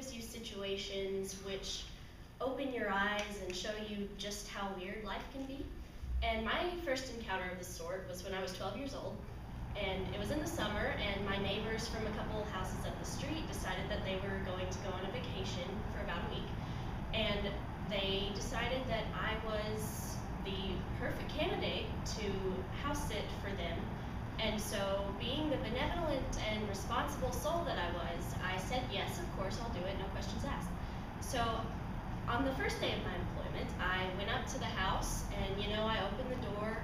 gives you situations which open your eyes and show you just how weird life can be. And my first encounter of this sort was when I was 12 years old, and it was in the summer, and my neighbors from a couple of houses up the street decided that they were going to go on a vacation for about a week. And they decided that I was the perfect candidate to house sit for them. And so, being the benevolent and responsible soul that I was, I said, yes, of course, I'll do it, no questions asked. So, on the first day of my employment, I went up to the house, and, I opened the door.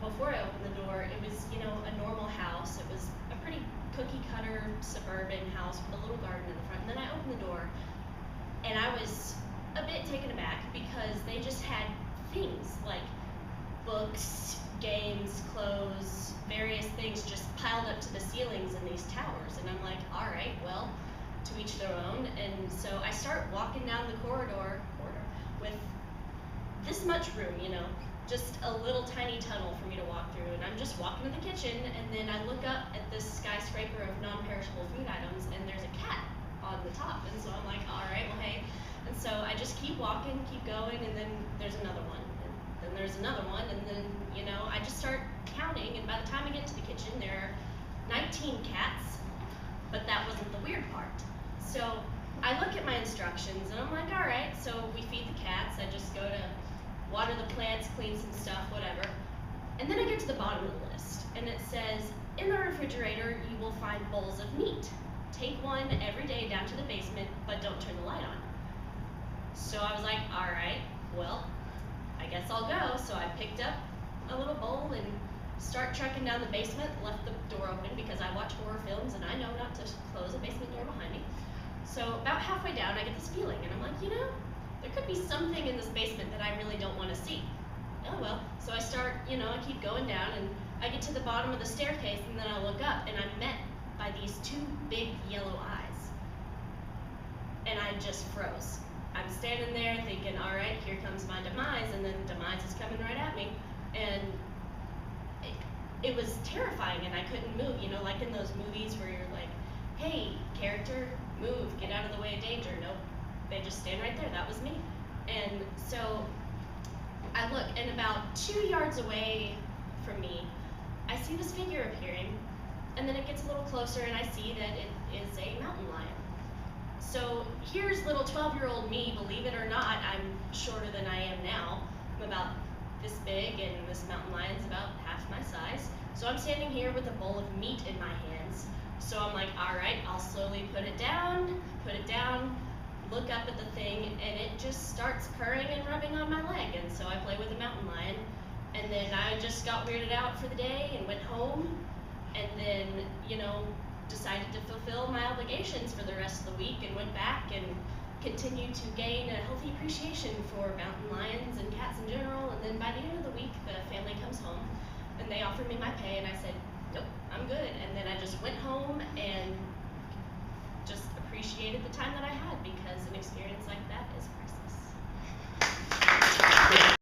Before I opened the door, it was, a normal house. It was a pretty cookie-cutter suburban house with a little garden in the front. And then I opened the door, and I was a bit taken aback because they just had things like books, games, clothes, various things just piled up to the ceilings in these towers. And I'm like, all right, well, to each their own. And so I start walking down the corridor with this much room, just a little tiny tunnel for me to walk through. And I'm just walking to the kitchen, and then I look up at this skyscraper of non-perishable food items, and there's a cat on the top. And so I'm like, all right, well, hey. And so I just keep walking, keep going, and then there's another one. And then there's another one, and then, I just start counting, and by the time I get to the kitchen, there are 19 cats, but that wasn't the weird part. So I look at my instructions, and I'm like, all right, so we feed the cats. I just go to water the plants, clean some stuff, whatever. And then I get to the bottom of the list, and it says, in the refrigerator, you will find bowls of meat. Take one every day down to the basement, but don't turn the light on. So I was like, all right, well, I guess I'll go. So I picked up a little bowl and start trekking down the basement, left the door open because I watch horror films and I know not to close a basement door behind me. So about halfway down, I get this feeling, and I'm like, there could be something in this basement that I really don't want to see. Oh well. So I start, I keep going down, and I get to the bottom of the staircase, and then I look up, and I'm met by these two big yellow eyes. And I just froze. I'm standing there thinking, all right, here comes my demise, and then demise is coming right at me. And it was terrifying, and I couldn't move, like in those movies where you're like, hey, character, move, get out of the way of danger. Nope, they just stand right there. That was me. And so I look, and about 2 yards away from me, I see this figure appearing, and then it gets a little closer, and I see that it is a mountain lion. So here's little 12-year-old me. Believe it or not, I'm shorter than I am now. I'm about this big, and this mountain lion's about half my size. So I'm standing here with a bowl of meat in my hands. So I'm like, all right, I'll slowly put it down, look up at the thing, and it just starts purring and rubbing on my leg. And so I play with the mountain lion, and then I just got weirded out for the day and went home, and then, decided to fulfill my obligations for the rest of the week and went back and continued to gain a healthy appreciation for mountain lions and cats in general. And then by the end of the week, the family comes home and they offered me my pay, and I said, nope, I'm good. And then I just went home and just appreciated the time that I had, because an experience like that is priceless.